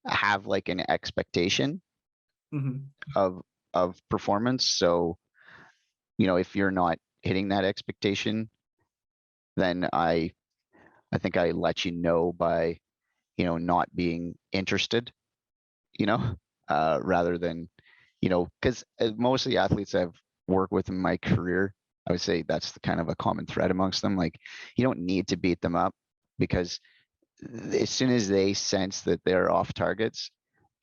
have like an expectation Hmm. of performance. So, if you're not hitting that expectation, then I think I let you know by, not being interested, you know, rather than, because most of the athletes I've worked with in my career, I would say that's the kind of a common thread amongst them. Like, you don't need to beat them up because as soon as they sense that they're off targets,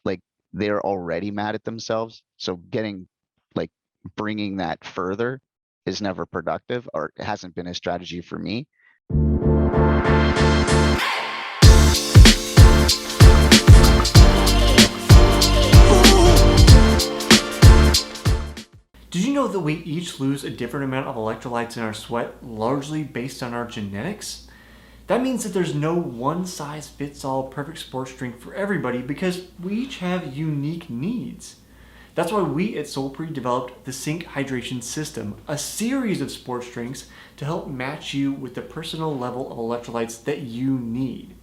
like they're already mad at themselves. So like bringing that further is never productive, or it hasn't been a strategy for me. Did you know that we each lose a different amount of electrolytes in our sweat, largely based on our genetics? That means that there's no one size fits all perfect sports drink for everybody because we each have unique needs. That's why we at Solpre developed the Sync Hydration System, a series of sports drinks to help match you with the personal level of electrolytes that you need.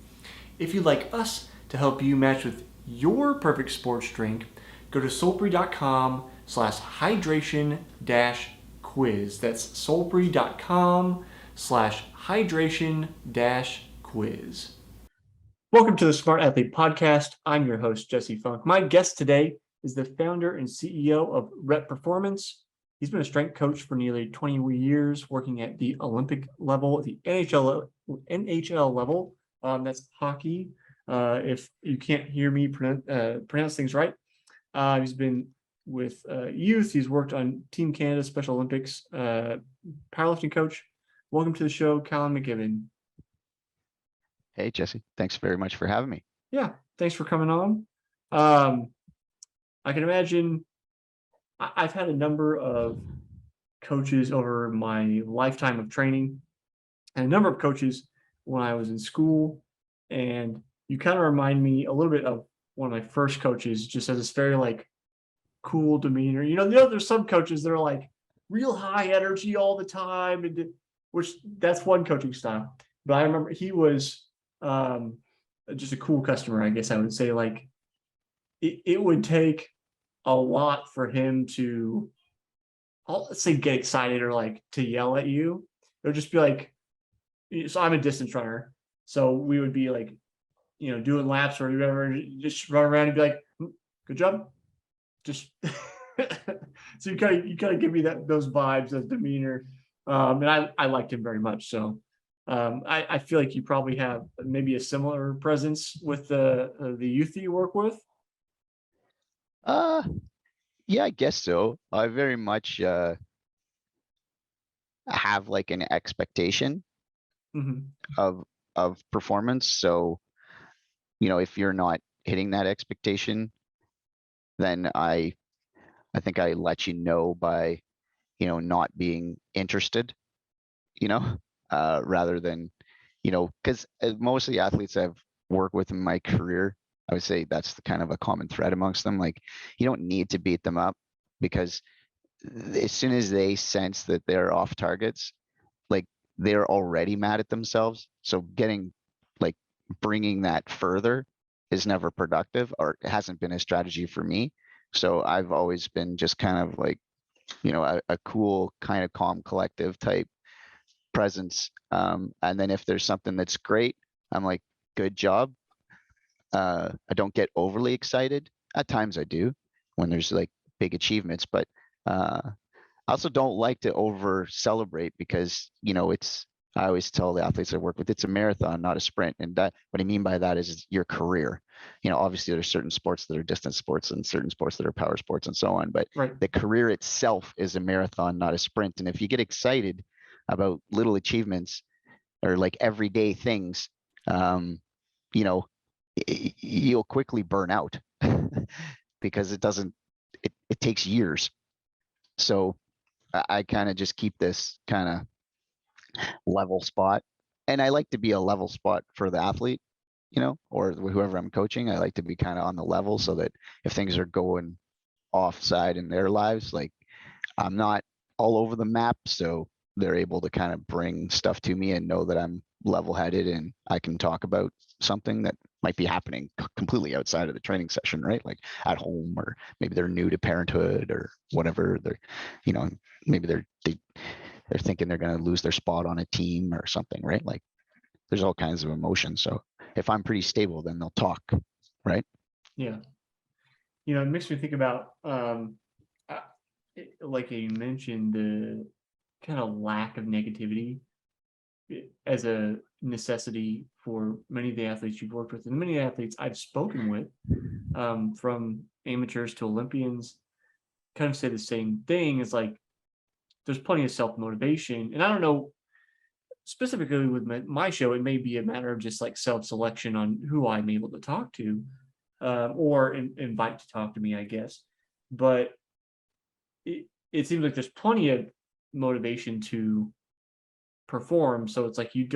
If you'd like us to help you match with your perfect sports drink, go to solpre.com/hydration quiz. That's solpre.com/hydration quiz. Welcome to the Smart Athlete Podcast. I'm your host, Jesse Funk. My guest today is the founder and CEO of REPerformance. He's been a strength coach for nearly 20 years, working at the Olympic level, the NHL level. That's hockey. If you can't hear me pronounce things right, he's been with youth. He's worked on Team Canada Special Olympics, powerlifting coach. Welcome to the show, Callen McGibbon. Hey, Jesse, thanks very much for having me. Yeah, thanks for coming on. I can imagine I've had a number of coaches over my lifetime of training, and a number of coaches when I was in school. And you kind of remind me a little bit of one of my first coaches, just as this very like cool demeanor. There's some coaches that are like real high energy all the time, and which that's one coaching style. But I remember he was just a cool customer, I guess I would say. Like it would take a lot for him to, let's say, get excited or like to yell at you. It would just be like, so I'm a distance runner, so we would be like, doing laps or whatever, just run around and be like, "Good job," just so you kind of give me those vibes, that demeanor, and I liked him very much. So I feel like you probably have maybe a similar presence with the youth that you work with. Uh, yeah, I guess so. I very much have like an expectation Hmm. of performance. So, if you're not hitting that expectation, then I think I let you know by, not being interested, you know, rather than, because most of the athletes I've worked with in my career, I would say that's the kind of a common thread amongst them. Like, you don't need to beat them up because as soon as they sense that they're off targets, like they're already mad at themselves. So like bringing that further is never productive, or it hasn't been a strategy for me. So I've always been just kind of like, a cool, kind of calm, collective type presence. And then if there's something that's great, I'm like, good job. I don't get overly excited. At times I do when there's like big achievements, but I also don't like to over celebrate because, I always tell the athletes I work with, it's a marathon, not a sprint. And that, what I mean by that is your career. Obviously there's certain sports that are distance sports and certain sports that are power sports and so on, but Right. the career itself is a marathon, not a sprint. And if you get excited about little achievements or like everyday things, um, you know, you'll quickly burn out because it takes years. So I kind of just keep this kind of level spot. And I like to be a level spot for the athlete, or whoever I'm coaching. I like to be kind of on the level so that if things are going offside in their lives, like I'm not all over the map. So they're able to kind of bring stuff to me and know that I'm level headed and I can talk about something that might be happening completely outside of the training session, right? Like at home, or maybe they're new to parenthood or whatever. They're, you know, maybe they're thinking they're going to lose their spot on a team or something, right? Like there's all kinds of emotions. So if I'm pretty stable, then they'll talk, right? Yeah. It makes me think about, like you mentioned, the kind of lack of negativity as a necessity for many of the athletes you've worked with, and many athletes I've spoken with, from amateurs to Olympians, kind of say the same thing. It's like there's plenty of self motivation, and I don't know specifically with my show, it may be a matter of just like self selection on who I'm able to talk to, or invite to talk to me, I guess. But it seems like there's plenty of motivation to perform. So it's like you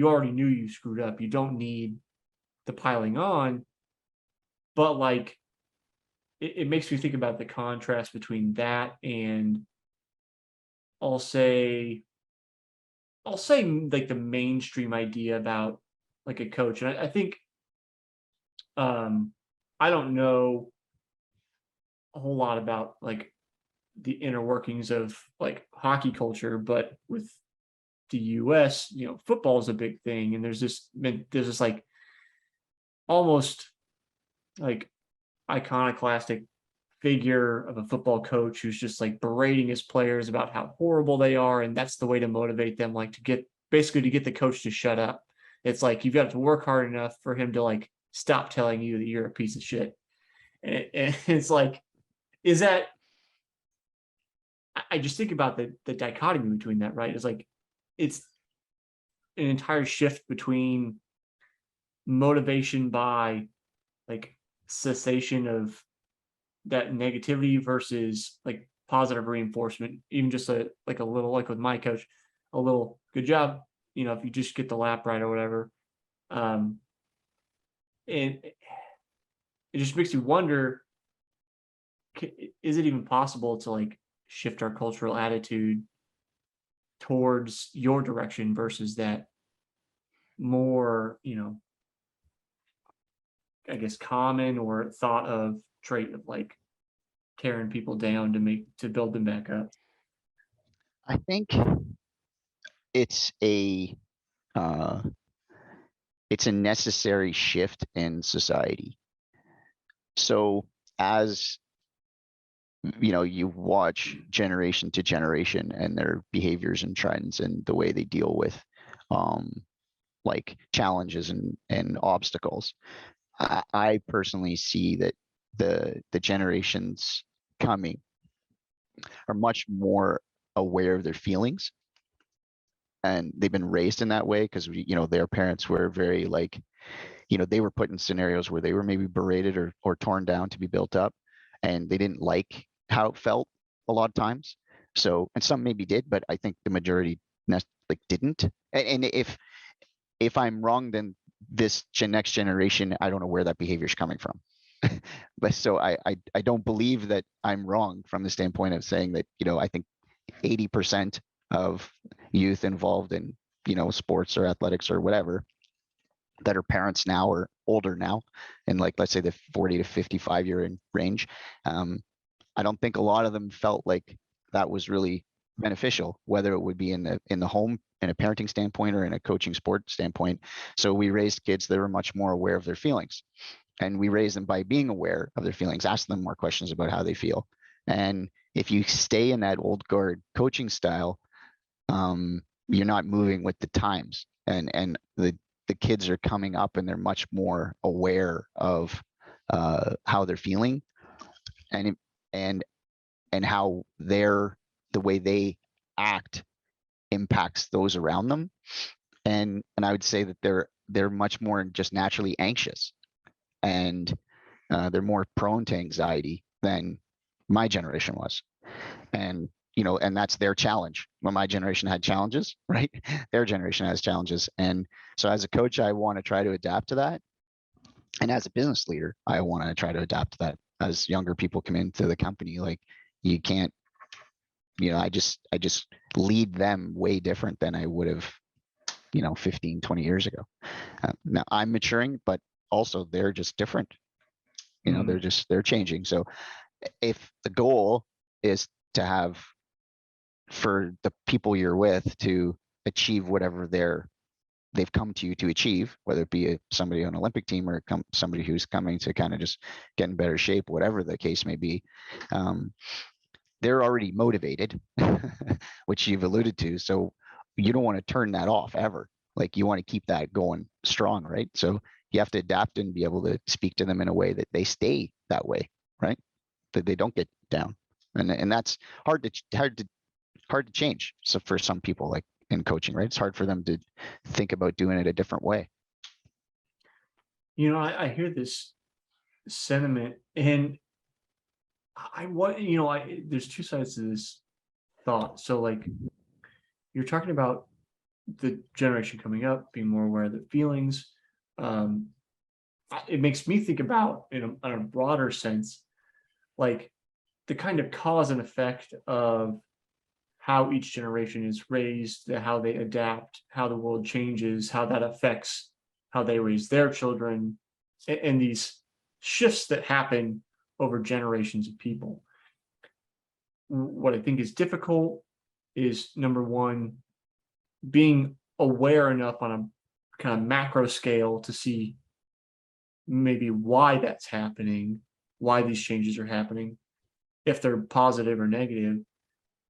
already knew you screwed up. You don't need the piling on. But like it makes me think about the contrast between that and I'll say I'll say like the mainstream idea about like a coach. And I think um I don't know a whole lot about like the inner workings of like hockey culture, but with the US, football is a big thing, and there's this like almost like iconoclastic figure of a football coach who's just like berating his players about how horrible they are, and that's the way to motivate them, like to get basically to get the coach to shut up. It's like you've got to work hard enough for him to like stop telling you that you're a piece of shit. And it's like, is that I just think about the dichotomy between that, right? It's like it's an entire shift between motivation by like cessation of that negativity versus like positive reinforcement, even just a little, like with my coach, a little good job, if you just get the lap right or whatever. um and it just makes you wonder, is it even possible to like shift our cultural attitude towards your direction versus that more, I guess common or thought of trait of like tearing people down to build them back up. I think it's a uh, it's a necessary shift in society. So as you watch generation to generation and their behaviors and trends and the way they deal with um, like challenges and obstacles. I personally see that the generations coming are much more aware of their feelings, and they've been raised in that way because their parents were very like, they were put in scenarios where they were maybe berated or torn down to be built up, and they didn't like how it felt a lot of times. So, and some maybe did, but I think the majority like didn't. And if I'm wrong, then this next generation, I don't know where that behavior is coming from. But so I don't believe that I'm wrong from the standpoint of saying that, I think 80% of youth involved in, sports or athletics or whatever that are parents now or older now, and like, let's say the 40 to 55 year range. I don't think a lot of them felt like that was really beneficial, whether it would be in the home in a parenting standpoint or in a coaching sport standpoint. So we raised kids that were much more aware of their feelings, and we raise them by being aware of their feelings, ask them more questions about how they feel. And if you stay in that old guard coaching style, you're not moving with the times, and the kids are coming up and they're much more aware of how they're feeling, and and and how the way they act impacts those around them. And I would say that they're much more just naturally anxious, and they're more prone to anxiety than my generation was. And and that's their challenge. When my generation had challenges, right? Their generation has challenges. And so as a coach, I want to try to adapt to that. And as a business leader, I want to try to adapt to that. As younger people come into the company, like, you can't, I just lead them way different than I would have 15, 20 years ago. Now I'm maturing, but also they're just different. Mhm. They're changing. So if the goal is to have, for the people you're with to achieve whatever they've come to you to achieve, whether it be somebody on an Olympic team or somebody who's coming to kind of just get in better shape, whatever the case may be, they're already motivated, which you've alluded to. So you don't want to turn that off ever. Like, you want to keep that going strong, right? So you have to adapt and be able to speak to them in a way that they stay that way, right? That they don't get down. And that's hard to change. So for some people, like in coaching, right? It's hard for them to think about doing it a different way. I hear this sentiment, and there's two sides to this thought. So, like, you're talking about the generation coming up being more aware of their feelings. Um, it makes me think about, in a broader sense, like the kind of cause and effect of how each generation is raised, how they adapt, how the world changes, how that affects how they raise their children, and these shifts that happen over generations of people. What I think is difficult is, number one, being aware enough on a kind of macro scale to see maybe why that's happening, why these changes are happening, if they're positive or negative,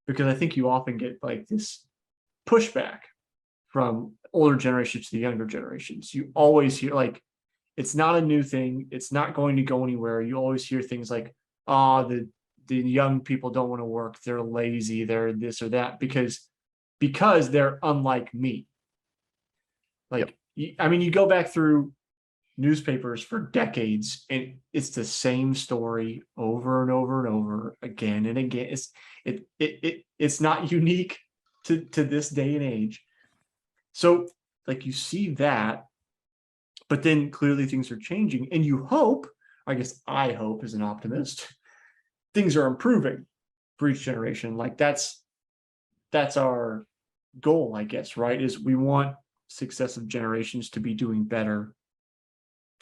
because I think you often get like this pushback from older generations to the younger generations. You always hear, like, it's not a new thing. It's not going to go anywhere. You always hear things like, "Ah, the young people don't want to work. They're lazy. They're this or that because they're unlike me." Yep. Like, I mean, you go back through newspapers for decades, and it's the same story over and over and over again and again. It's not unique to this day and age. So, like, you see that, but then clearly things are changing, and you hope, I guess I hope as an optimist, things are improving for each generation. Like, that's our goal, I guess, right? Is we want successive generations to be doing better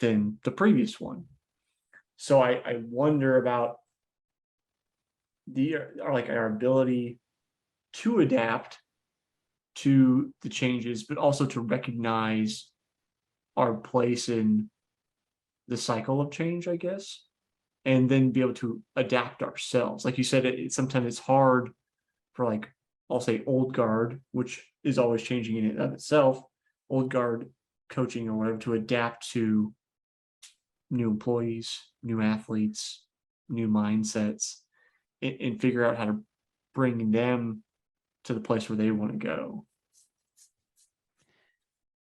than the previous one. So I wonder about our ability to adapt to the changes, but also to recognize our place in the cycle of change, I guess, and then be able to adapt ourselves. Like you said, sometimes it's hard for, like, I'll say old guard, which is always changing in and of itself, old guard coaching or whatever, to adapt to new employees, new athletes, new mindsets, and figure out how to bring them to the place where they want to go.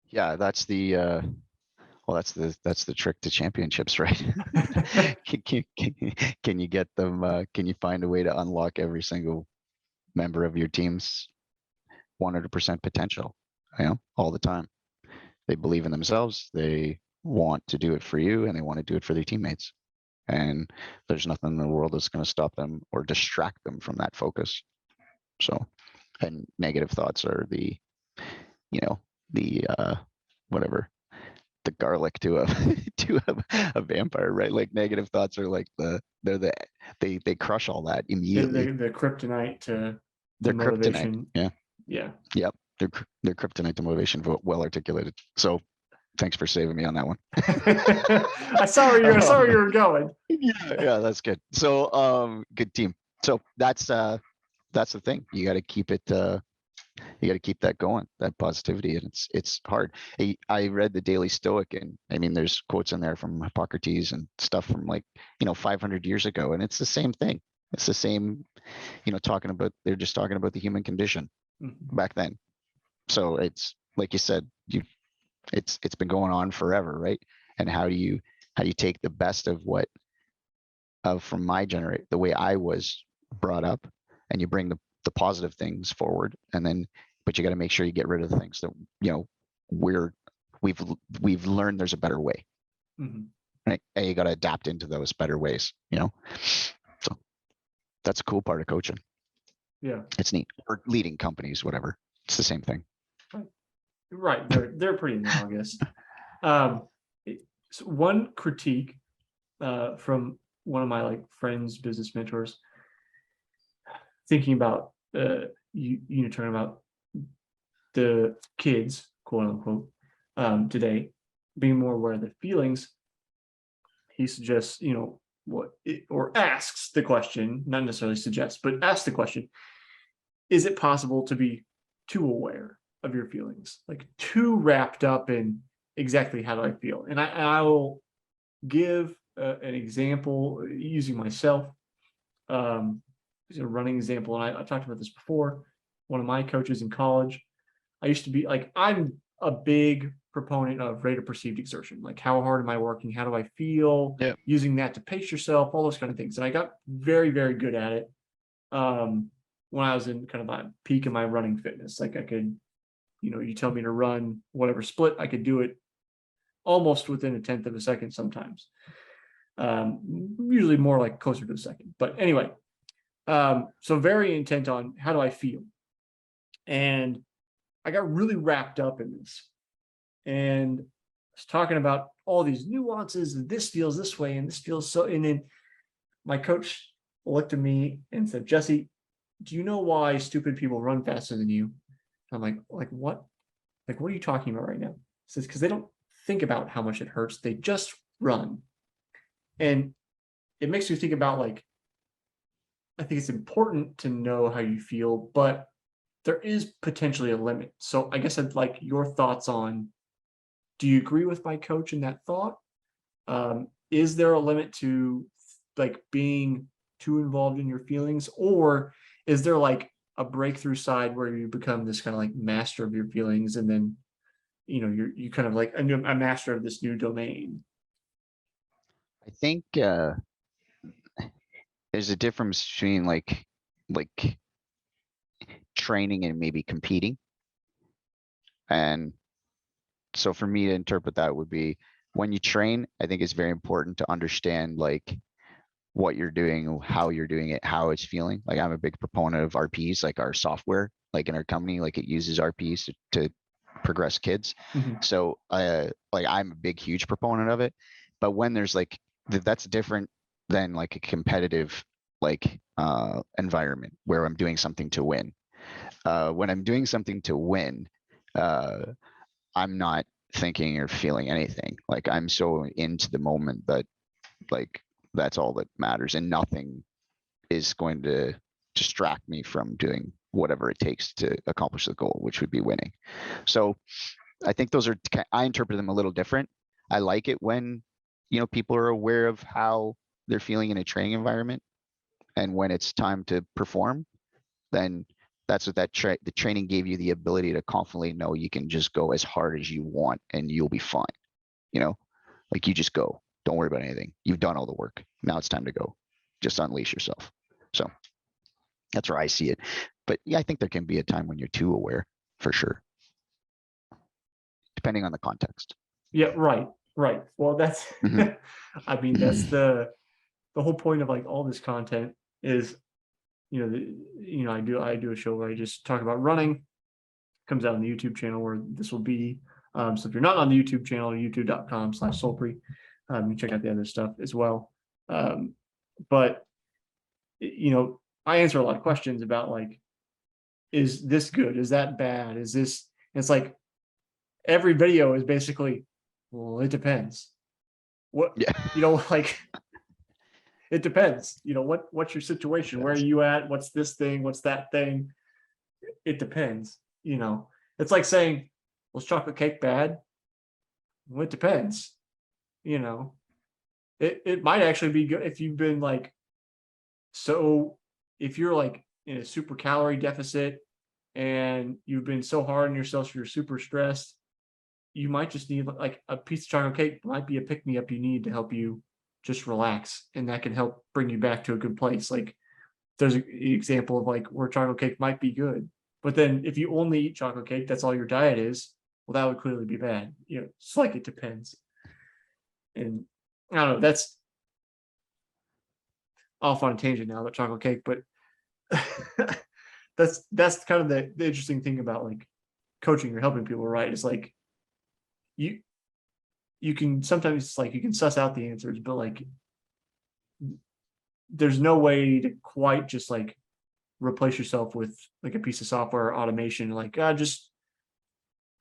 Yeah, that's the trick to championships, right? Can you get them? Can you find a way to unlock every single member of your team's 100% potential? All the time. They believe in themselves. They want to do it for you, and they want to do it for their teammates. And there's nothing in the world that's going to stop them or distract them from that focus. So, and negative thoughts are you know, the whatever, the garlic to a to a vampire, right? Like, negative thoughts are like they crush all that immediately. The kryptonite to They're kryptonite. motivation. Yeah. Yeah. Yep. They're kryptonite to motivation. Well articulated. So thanks for saving me on that one. I saw where you were going. Yeah, that's good. So good team. So that's the thing. You got to keep it. You got to keep that going, that positivity, and it's hard. I read the Daily Stoic, and I mean, there's quotes in there from Hippocrates and stuff from, like, 500 years ago, and it's the same thing. It's the same, they're just talking about the human condition Mhm. back then. So it's like you said, it's been going on forever, right? And how do you take the best of from my generation, the way I was brought up, and you bring the positive things forward, and then, but you got to make sure you get rid of the things that we're we've learned there's a better way, Mhm. right? And you got to adapt into those better ways. So that's a cool part of coaching. Yeah. It's neat. Or leading companies, whatever. It's the same thing. Right. They're pretty analogous. Um, So one critique from one of my like friends, business mentors, thinking about talking about the kids, quote unquote, today being more aware of their feelings. He suggests, or asks the question, not necessarily suggests, but asks the question: is it possible to be too aware of your feelings, like too wrapped up in exactly how do I feel? And I will give an example using myself. It's a running example, and I've talked about this before. One of my coaches in college, I used to be like, I'm a big proponent of rate of perceived exertion. Like, how hard am I working? How do I feel? Yeah. Using that to pace yourself, all those kind of things. And I got very, very good at it when I was in kind of my peak of my running fitness. Like, I could, you tell me to run whatever split, I could do it almost within a tenth of a second sometimes. Usually more like closer to a second. But anyway, so very intent on how do I feel? And I got really wrapped up in this. And I was talking about all these nuances, and this feels this way, and this feels so. And then my coach looked at me and said, "Jesse, do you know why stupid people run faster than you?" I'm like what? Like, what are you talking about right now? He says, because they don't think about how much it hurts. They just run. And it makes me think about, like, I think it's important to know how you feel, but there is potentially a limit. So I guess I'd like your thoughts on, do you agree with my coach in that thought? Is there a limit to like being too involved in your feelings, or is there like a breakthrough side where you become this kind of like master of your feelings, and then you kind of like a master of this new domain? I think there's a difference between like training and maybe competing. And so for me to interpret that would be, when you train, I think it's very important to understand like what you're doing, how you're doing it, how it's feeling. Like, I'm a big proponent of RPs, like our software, like in our company, like it uses RPs to progress kids. Mhm. So like I'm a big, huge proponent of it. But when there's like that's different than like a competitive like environment where I'm doing something to win. When I'm doing something to win, uh I'm not thinking or feeling anything. Like, I'm so into the moment that like that's all that matters, and nothing is going to distract me from doing whatever it takes to accomplish the goal, which would be winning. So I think those are, I interpret them a little different. I like it when, people are aware of how they're feeling in a training environment, and when it's time to perform, then that's what the training gave you the ability to confidently know you can just go as hard as you want and you'll be fine. You know, like, you just go, don't worry about anything. You've done all the work. Now it's time to go. Just unleash yourself. So that's where I see it. But yeah, I think there can be a time when you're too aware, for sure, depending on the context. Yeah, right, right. Well, that's Mhm. I mean, that's the whole point of like all this content is, I do a show where I just talk about running. Comes out on the YouTube channel where this will be. So if you're not on the YouTube channel, youtube.com/Solpre, you check out the other stuff as well. But I answer a lot of questions about like, is this good? Is that bad? Is this? It's like every video is basically, well, it depends. What Yeah. like it depends. What's your situation? Where are Depends. you at? What's this thing? What's that thing? It depends. It's like saying, was chocolate cake bad? Well, it depends. You know, it might actually be good if you've been like, so if you're like in a super calorie deficit and you've been so hard on yourself, so you're super stressed, you might just need like a piece of chocolate cake might be a pick me up you need to help you just relax, and that can help bring you back to a good place. Like, there's an example of like where chocolate cake might be good, but then if you only eat chocolate cake, that's all your diet is. Well, that would clearly be bad. It's like it depends. And I don't know. That's off on a tangent now about chocolate cake, but that's kind of the interesting thing about like coaching or helping people, right? Is like you you can sometimes like you can suss out the answers, but like there's no way to quite just like replace yourself with like a piece of software or automation. Like just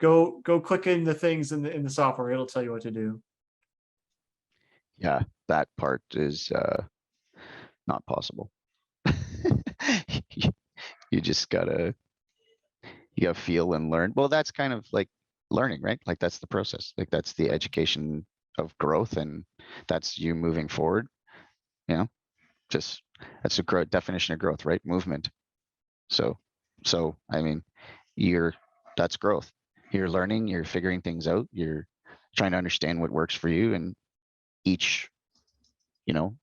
go click in the things in the software. It'll tell you what to do. Yeah, that part is not possible. You just you gotta feel and learn. Well, that's kind of like learning, right? Like that's the process. Like that's the education of growth, and that's you moving forward. You know, just that's a growth definition of growth, right? Movement. So, so I mean, you're that's growth. You're learning, you're figuring things out, you're trying to understand what works for you and each,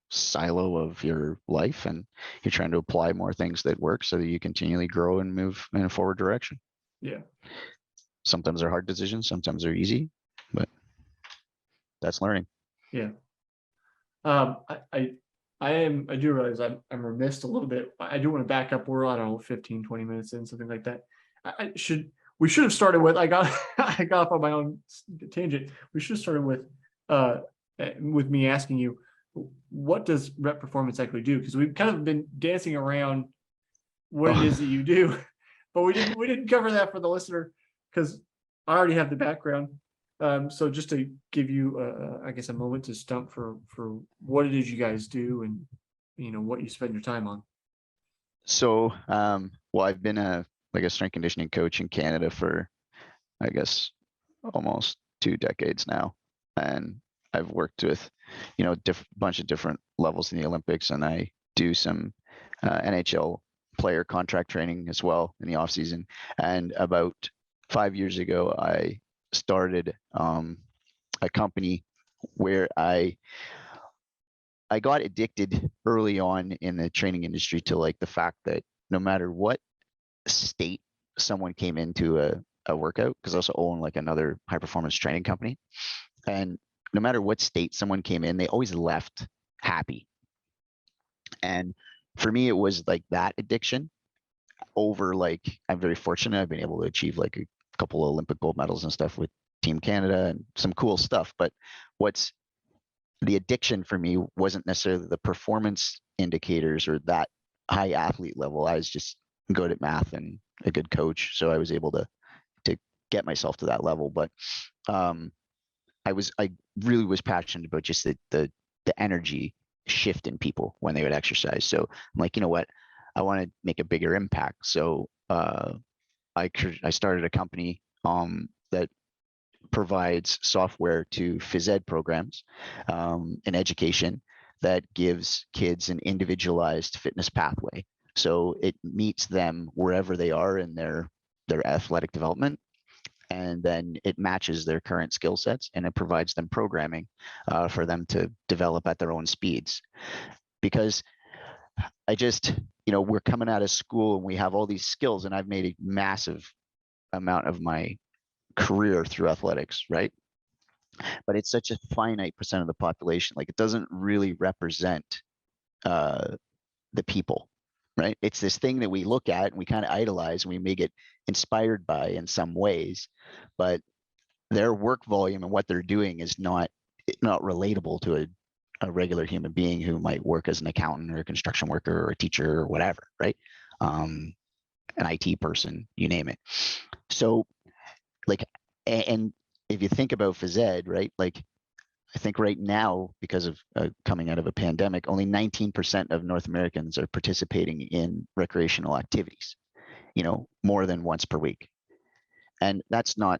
silo of your life, and you're trying to apply more things that work so that you continually grow and move in a forward direction. Yeah. Sometimes they're hard decisions, sometimes they're easy, but that's learning. Yeah. Um, I, I, I do realize I'm remiss a little bit. I do want to back up. We're, I don't know, 15, 20 minutes in, something like that. We should have started with, I got off on my own tangent. We should have started with me asking you, what does rep performance actually do? Because we've kind of been dancing around what it is that you do, but we didn't cover that for the listener because I already have the background. So just to give you, I guess, a moment to stump for what it is you guys do and what you spend your time on. So, well, I've been a strength conditioning coach in Canada for, I guess, almost 2 decades now, and I've worked with, bunch of different levels in the Olympics, and I do some NHL player contract training as well in the off season. And about 5 years ago, I started a company where I got addicted early on in the training industry to like the fact that no matter what state someone came into a workout, because I also own like another high performance training company, and no matter what state someone came in, they always left happy. And for me, it was like that addiction over like, I'm very fortunate. I've been able to achieve like a couple of Olympic gold medals and stuff with Team Canada and some cool stuff. But what's the addiction for me wasn't necessarily the performance indicators or that high athlete level. I was just good at math and a good coach, so I was able to get myself to that level. But I really was passionate about just the energy shift in people when they would exercise. So I'm like, you know what, I want to make a bigger impact. So I started a company that provides software to phys ed programs in education that gives kids an individualized fitness pathway. So it meets them wherever they are in their athletic development, and then it matches their current skill sets, and it provides them programming for them to develop at their own speeds. Because I just, we're coming out of school and we have all these skills, and I've made a massive amount of my career through athletics, right? But it's such a finite percent of the population. Like it doesn't really represent the people, right? It's this thing that we look at and we kind of idolize and we may get inspired by in some ways, but their work volume and what they're doing is not relatable to a regular human being who might work as an accountant or a construction worker or a teacher or whatever, right? An IT person, you name it. So like, and if you think about phys ed, right? Like I think right now, because of coming out of a pandemic, only 19% of North Americans are participating in recreational activities, more than once per week. And that's not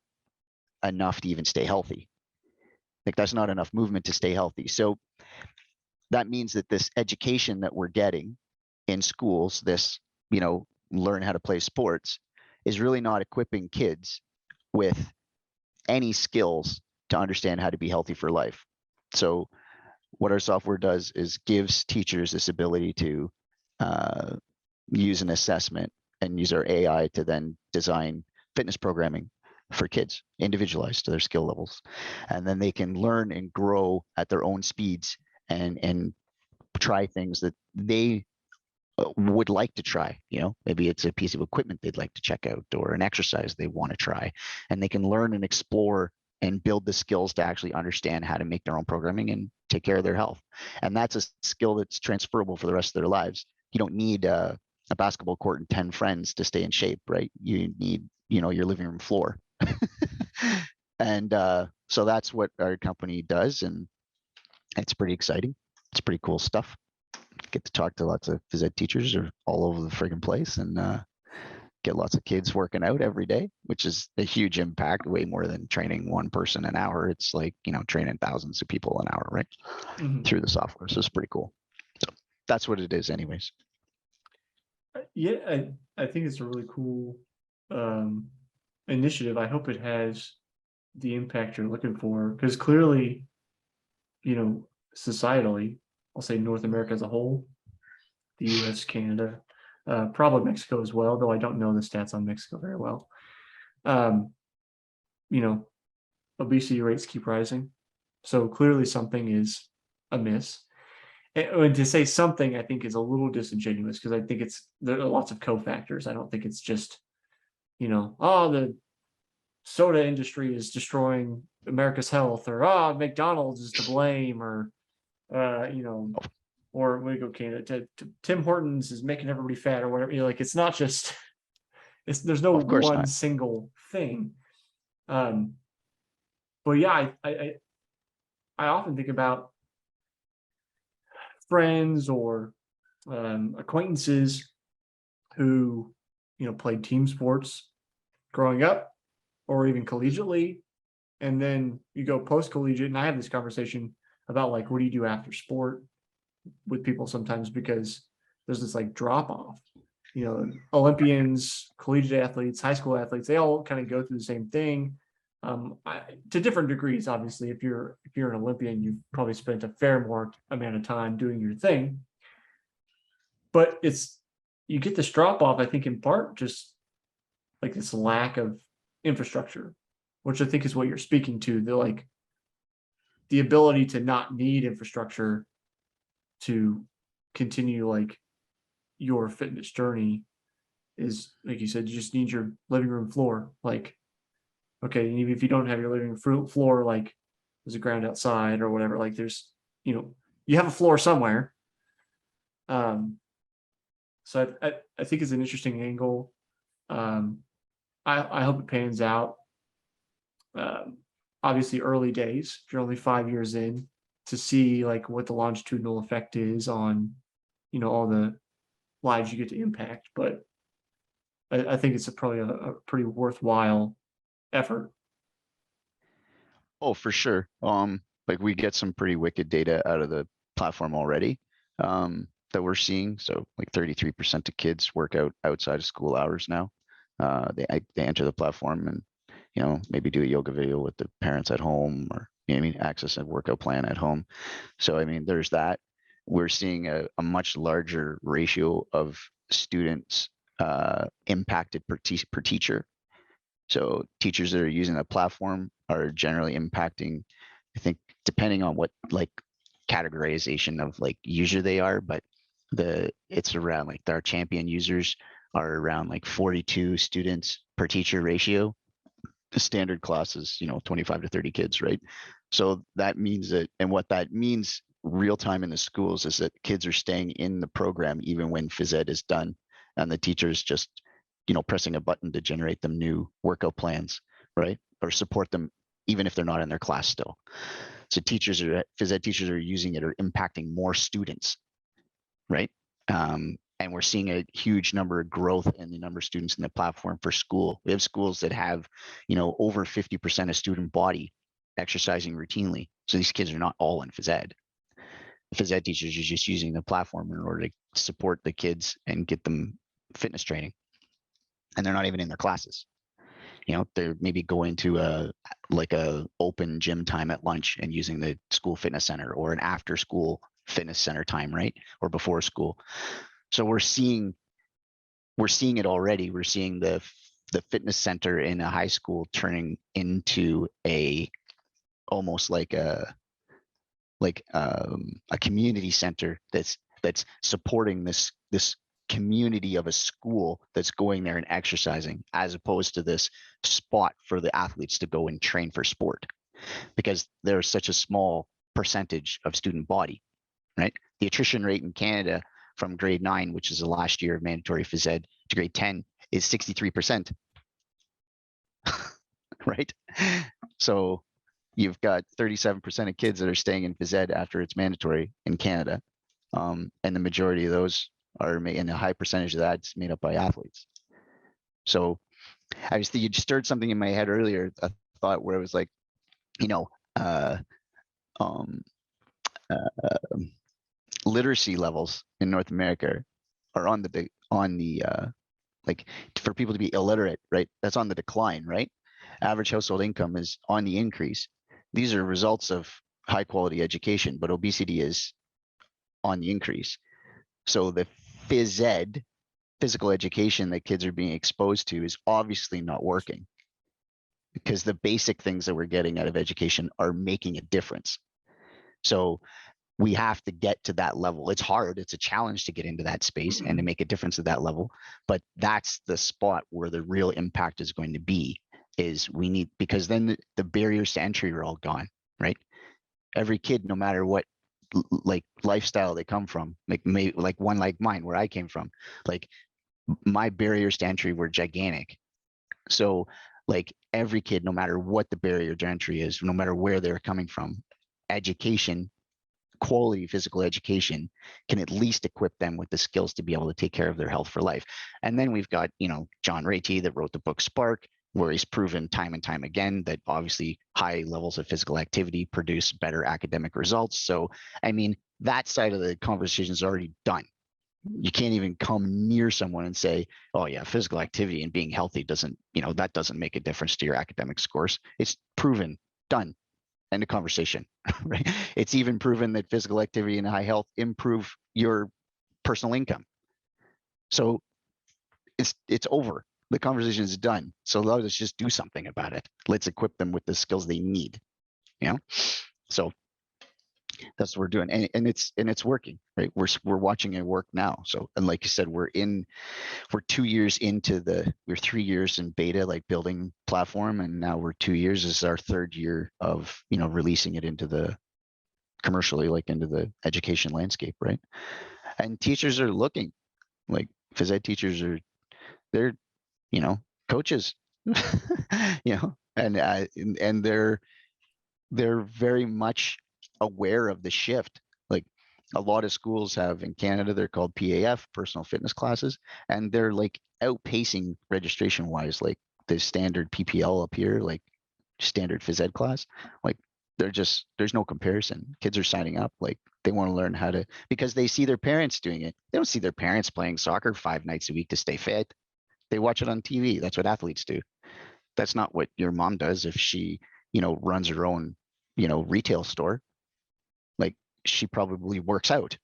enough to even stay healthy. Like that's not enough movement to stay healthy. So that means that this education that we're getting in schools, this, learn how to play sports, is really not equipping kids with any skills to understand how to be healthy for life. So what our software does is gives teachers this ability to use an assessment and use our AI to then design fitness programming for kids, individualized to their skill levels. And then they can learn and grow at their own speeds and try things that they would like to try. Maybe it's a piece of equipment they'd like to check out or an exercise they want to try, and they can learn and explore and build the skills to actually understand how to make their own programming and take care of their health. And that's a skill that's transferable for the rest of their lives. You don't need a basketball court and 10 friends to stay in shape, right? You need, your living room floor. And so that's what our company does. And it's pretty exciting. It's pretty cool stuff. Get to talk to lots of phys ed teachers all over the friggin' place, and get lots of kids working out every day, which is a huge impact, way more than training one person an hour. It's like, training thousands of people an hour, right? Mhm. Through the software. So it's pretty cool. So that's what it is anyways. Yeah, I think it's a really cool initiative. I hope it has the impact you're looking for, because clearly, societally, I'll say North America as a whole, the US, Canada, probably Mexico as well, though I don't know the stats on Mexico very well. Um, you know, obesity rates keep rising. So clearly something is amiss. And to say something, I think, is a little disingenuous, because I think there are lots of cofactors. I don't think it's just, oh, the soda industry is destroying America's health, or McDonald's is to blame, or you know, or we go Canada. Tim Hortons is making everybody fat, or whatever. Like, it's not just there's no Of course one not. single thing. Um, but yeah, I often think about friends or acquaintances who played team sports growing up, or even collegiately, and then you go post collegiate. And I have this conversation about, like, what do you do after sport with people sometimes, because there's this like drop off. Olympians, collegiate athletes, high school athletes, they all kind of go through the same thing, to different degrees. Obviously, if you're an Olympian, you've probably spent a fair more amount of time doing your thing. But you get this drop off, I think, in part just like this lack of infrastructure, which I think is what you're speaking to. The ability to not need infrastructure to continue like your fitness journey is, like you said, you just need your living room floor. Like, okay, even if you don't have your living room floor, like there's a ground outside or whatever, like you have a floor somewhere. So I think it's an interesting angle. I hope it pans out. Um, Obviously, early days, if you're only 5 years in, to see like what the longitudinal effect is on, all the lives you get to impact. But I think it's probably a pretty worthwhile effort. Oh, for sure. Like we get some pretty wicked data out of the platform already, that we're seeing. So like 33% of kids work out outside of school hours now. They enter the platform and, maybe do a yoga video with the parents at home, or, access a workout plan at home. So, there's that. We're seeing a much larger ratio of students impacted per teacher. So teachers that are using the platform are generally impacting, I think, depending on what like categorization of like user they are, but it's around like our champion users are around like 42 students per teacher ratio. The standard class is, 25 to 30 kids, right? So that means that, and what that means real time in the schools is that kids are staying in the program even when phys ed is done, and the teachers just, pressing a button to generate them new workout plans, right? Or support them even if they're not in their class still. So phys ed teachers are using it, or impacting more students, right? And we're seeing a huge number of growth in the number of students in the platform for school. We have schools that have, over 50% of student body exercising routinely. So these kids are not all in phys ed. Phys ed teachers are just using the platform in order to support the kids and get them fitness training. And they're not even in their classes. They're maybe going to a open gym time at lunch and using the school fitness center, or an after school fitness center time, right? Or before school. So we're seeing it already. We're seeing the fitness center in a high school turning into almost like a community center that's supporting this community of a school that's going there and exercising, as opposed to this spot for the athletes to go and train for sport, because there's such a small percentage of student body, right? The attrition rate in Canada from grade 9, which is the last year of mandatory phys ed, to grade 10 is 63%, right? So you've got 37% of kids that are staying in phys ed after it's mandatory in Canada. And the majority of those are and a high percentage of that's made up by athletes. So I was thinking, you stirred something in my head earlier, a thought where it was like, you know, literacy levels in North America are on the like, for people to be illiterate, right? That's on the decline, right? Average household income is on the increase. These are results of high quality education, but obesity is on the increase. So the phys ed, physical education that kids are being exposed to, is obviously not working, because the basic things that we're getting out of education are making a difference. So we have to get to that level. It's hard. It's a challenge to get into that space and to make a difference at that level. But that's the spot where the real impact is going to be, is we need, because then the barriers to entry are all gone, right? Every kid, no matter what like lifestyle they come from, like one like mine, where I came from, like my barriers to entry were gigantic. So like every kid, no matter what the barrier to entry is, no matter where they're coming from, education, quality physical education, can at least equip them with the skills to be able to take care of their health for life. And then we've got, John Ratey, that wrote the book Spark, where he's proven time and time again that obviously high levels of physical activity produce better academic results. So, I mean, that side of the conversation is already done. You can't even come near someone and say, oh yeah, physical activity and being healthy doesn't, that doesn't make a difference to your academic scores. It's proven, done. End of conversation, right? It's even proven that physical activity and high health improve your personal income. So it's over. The conversation is done. So let's just do something about it. Let's equip them with the skills they need. So that's what we're doing, and it's working, right? We're watching it work now. So, and like you said, we're 2 years into we're 3 years in beta, like building platform, and now we're 2 years. This is our third year of releasing it into the commercially, like into the education landscape, right? And teachers are looking, like phys ed teachers they're coaches, and they're very much aware of the shift. Like a lot of schools have in Canada, they're called PAF, personal fitness classes, and they're like outpacing registration wise, like the standard PPL up here, like standard phys ed class. Like there's no comparison. Kids are signing up, like they want to learn how to, because they see their parents doing it. They don't see their parents playing soccer 5 nights a week to stay fit. They watch it on TV. That's what athletes do. That's not what your mom does if she, runs her own, retail store. Like she probably works out.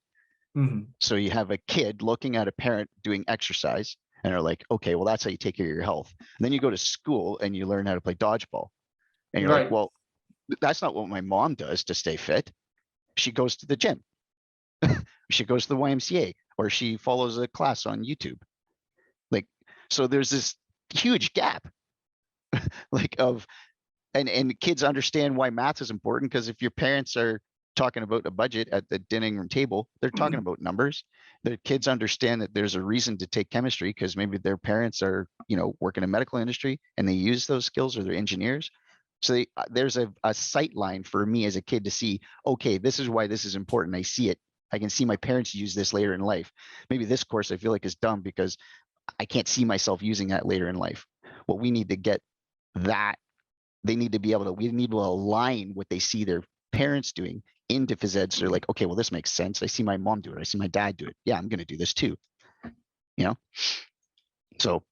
Mm-hmm. So you have a kid looking at a parent doing exercise and are like, okay, well, that's how you take care of your health. And then you go to school and you learn how to play dodgeball. And you're like, well, that's not what my mom does to stay fit. She goes to the gym. She goes to the YMCA, or she follows a class on YouTube. Like, so there's this huge gap like and kids understand why math is important, because if your parents are talking about a budget at the dining room table, they're talking about numbers. The kids understand that there's a reason to take chemistry, because maybe their parents are, work in a medical industry and they use those skills, or they're engineers. So there's a sight line for me as a kid to see, okay, this is why this is important. I see it. I can see my parents use this later in life. Maybe this course I feel like is dumb because I can't see myself using that later in life. Well, we need to get that. We need to align what they see their parents doing into phys ed. So they're like, okay, well, this makes sense. I see my mom do it. I see my dad do it. Yeah, I'm going to do this too. So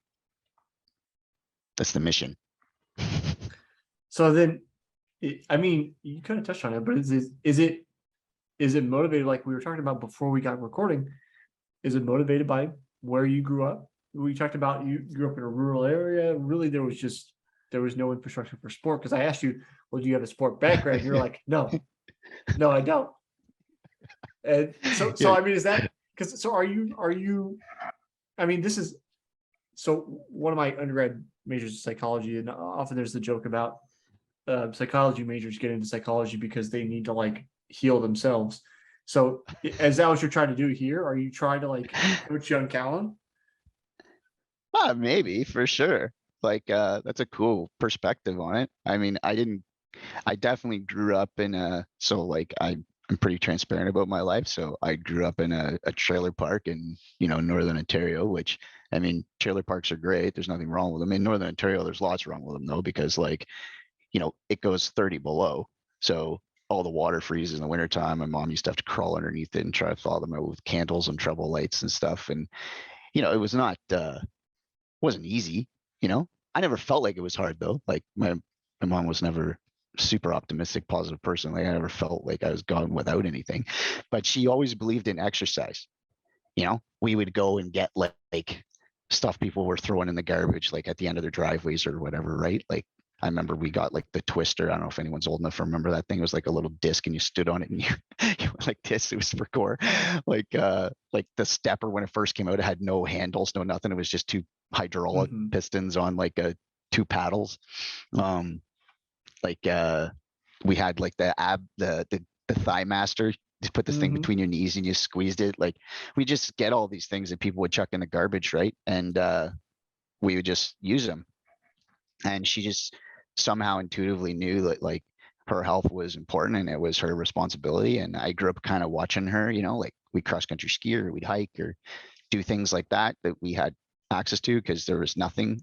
that's the mission. So then, I mean, you kind of touched on it, but is it motivated, like we were talking about before we got recording? Is it motivated by where you grew up? We talked about you grew up in a rural area. Really, there was no infrastructure for sport. Because I asked you, well, do you have a sport background? You're like, no, I don't. And so Yeah. I mean, is that because? So are you I mean, this is so one of my undergrad majors is psychology, and often there's the joke about psychology majors get into psychology because they need to like heal themselves. So is that what you're trying to do here? Are you trying to like coach young Callen? Maybe for sure. Like, that's a cool perspective on it. I mean, I definitely grew up in I'm pretty transparent about my life. So I grew up in a trailer park in, Northern Ontario, which, I mean, trailer parks are great. There's nothing wrong with them. In Northern Ontario, there's lots wrong with them though, because like, it goes 30 below. So all the water freezes in the wintertime. My mom used to have to crawl underneath it and try to thaw them out with candles and trouble lights and stuff. And, it was not, wasn't easy, you know. I never felt like it was hard though. Like my mom was never super optimistic, positive person. Like I never felt like I was gone without anything. But she always believed in exercise. We would go and get like stuff people were throwing in the garbage, like at the end of their driveways or whatever, right? Like I remember we got like the twister. I don't know if anyone's old enough to remember that thing. It was like a little disc and you stood on it and you went like this. It was for core. Like the stepper when it first came out, it had no handles, no nothing. It was just two hydraulic Mm-hmm. pistons on like two paddles. Um like we had like the thigh master. Just put this thing Mm-hmm. between your knees and you squeezed it. Like we just get all these things that people would chuck in the garbage, right? And we would just use them. And she just somehow intuitively knew that like her health was important and it was her responsibility. And I grew up kind of watching her, like we cross country ski or we'd hike or do things like that we had access to because there was nothing.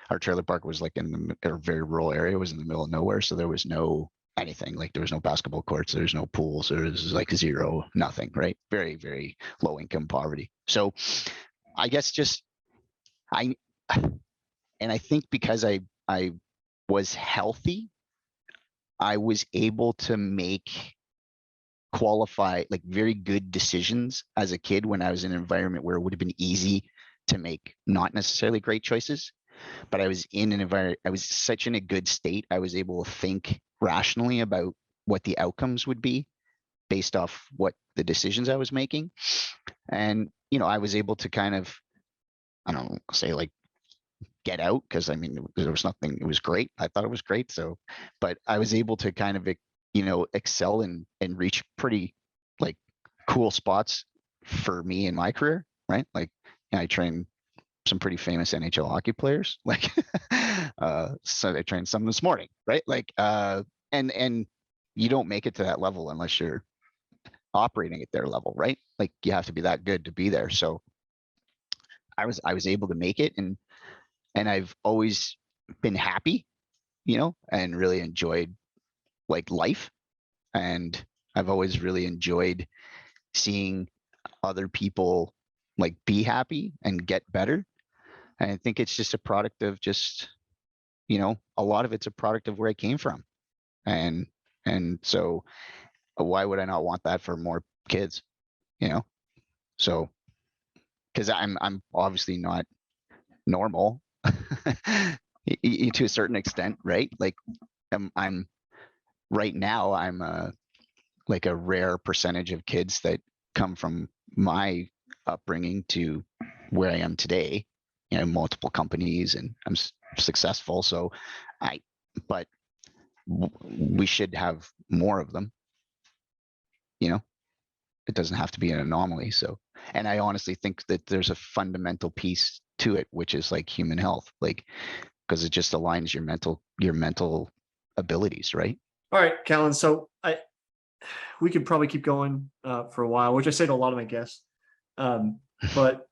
Our trailer park was like in a very rural area, it was in the middle of nowhere. So there was no anything, like there was no basketball courts, there's no pools, there was like zero, nothing, right? Very, very low income poverty. So I guess just I and I think because I was healthy, I was able to make qualify like very good decisions as a kid when I was in an environment where it would have been easy to make not necessarily great choices. But I was in an environment, I was such in a good state. I was able to think rationally about what the outcomes would be based off what the decisions I was making. And, I was able to kind of, I don't know, say like get out because I mean there was nothing. It was great. I thought it was great. So, but I was able to kind of excel and reach pretty like cool spots for me in my career, right? Like I trained some pretty famous NHL hockey players, like so I trained some this morning, right? Like and you don't make it to that level unless you're operating at their level, right? Like you have to be that good to be there. So I was able to make it and I've always been happy, and really enjoyed like life. And I've always really enjoyed seeing other people like be happy and get better. And I think it's just a product of just, a lot of it's a product of where I came from. And so why would I not want that for more kids, you know? So because I'm obviously not normal to a certain extent, right? Like I'm right now I'm like a rare percentage of kids that come from my upbringing to where I am today. Multiple companies and I'm successful. So I, but we should have more of them. You know, it doesn't have to be an anomaly. So, and I honestly think that there's a fundamental piece to it, which is like human health, like because it just aligns your mental abilities, right? All right, Callen. So we could probably keep going for a while, which I say to a lot of my guests. But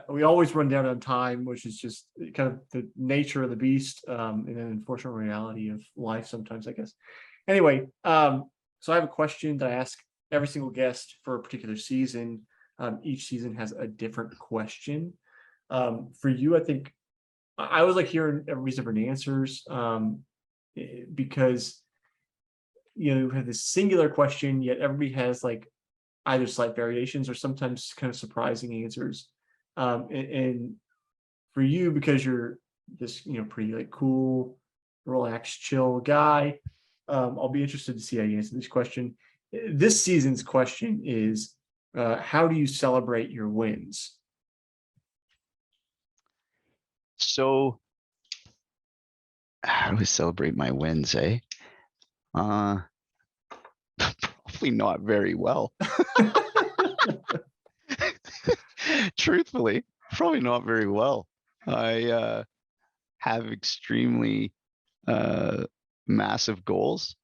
we always run down on time, which is just kind of the nature of the beast, and an unfortunate reality of life sometimes, I guess. Anyway, so I have a question that I ask every single guest for a particular season. Each season has a different question. For you, I think I always like hearing everybody's different answers, because you have this singular question, yet everybody has like either slight variations or sometimes kind of surprising answers. And for you, because you're this, pretty like cool, relaxed, chill guy, I'll be interested to see how you answer this question. This season's question is, how do you celebrate your wins? So how do I celebrate my wins, eh? Probably not very well. Truthfully, probably not very well. I have extremely massive goals,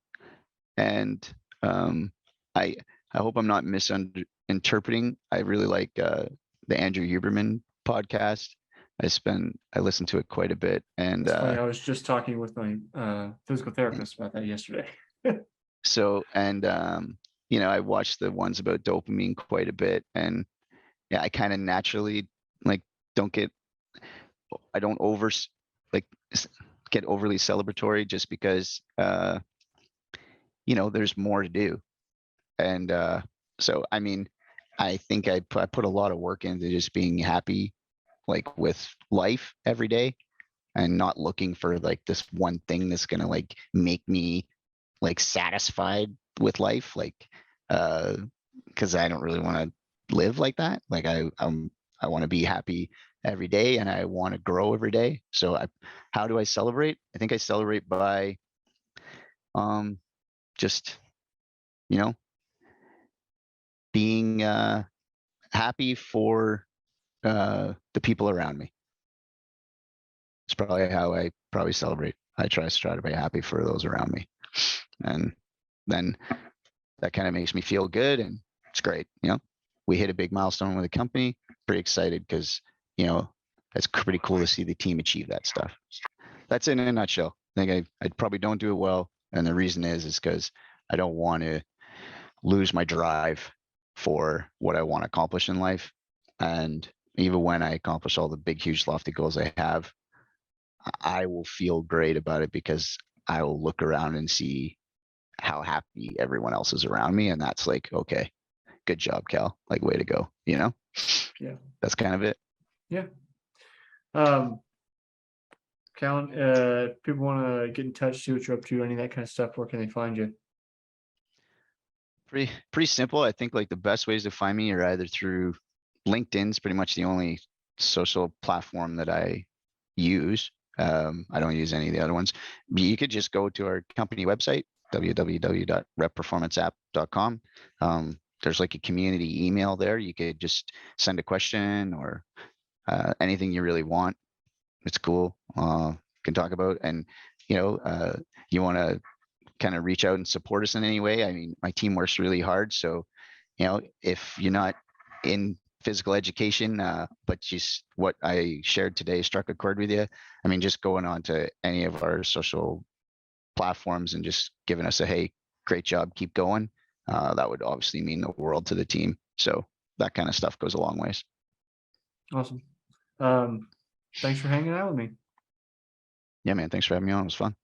and I hope I'm not misinterpreting. I really like the Andrew Huberman podcast. I listen to it quite a bit, and It's funny. I was just talking with my physical therapist about that yesterday. so and I watch the ones about dopamine quite a bit, and yeah, I kind of naturally like don't get I don't over like get overly celebratory just because there's more to do. And so I mean, I think I put a lot of work into just being happy like with life every day, and not looking for like this one thing that's gonna like make me like satisfied with life, like because I don't really want to live like that. Like I want to be happy every day, and I want to grow every day. So how do I celebrate? I think I celebrate by just you know being happy for the people around me. It's probably how I probably celebrate. I try to be happy for those around me, and then that kind of makes me feel good, and it's great. We hit a big milestone with the company. Pretty excited because it's pretty cool to see the team achieve that stuff. That's it in a nutshell. I think I probably don't do it well, and the reason is because I don't want to lose my drive for what I want to accomplish in life. And even when I accomplish all the big, huge, lofty goals I have, I will feel great about it because I will look around and see how happy everyone else is around me. And that's like, okay, good job, Cal. Like, way to go. Yeah. That's kind of it. Yeah. Callen, people want to get in touch, see what you're up to, any of that kind of stuff, where can they find you? Pretty simple. I think like the best ways to find me are either through LinkedIn's pretty much the only social platform that I use. I don't use any of the other ones. You could just go to our company website, www.REPerformanceapp.com. There's like a community email there. You could just send a question or anything you really want. It's cool. Can talk about, and you want to kind of reach out and support us in any way. I mean, my team works really hard, so if you're not in physical education, but just what I shared today struck a chord with you, I mean, just going on to any of our social platforms and just giving us a, hey, great job, keep going. That would obviously mean the world to the team. So that kind of stuff goes a long ways. Awesome. Thanks for hanging out with me. Yeah, man. Thanks for having me on. It was fun.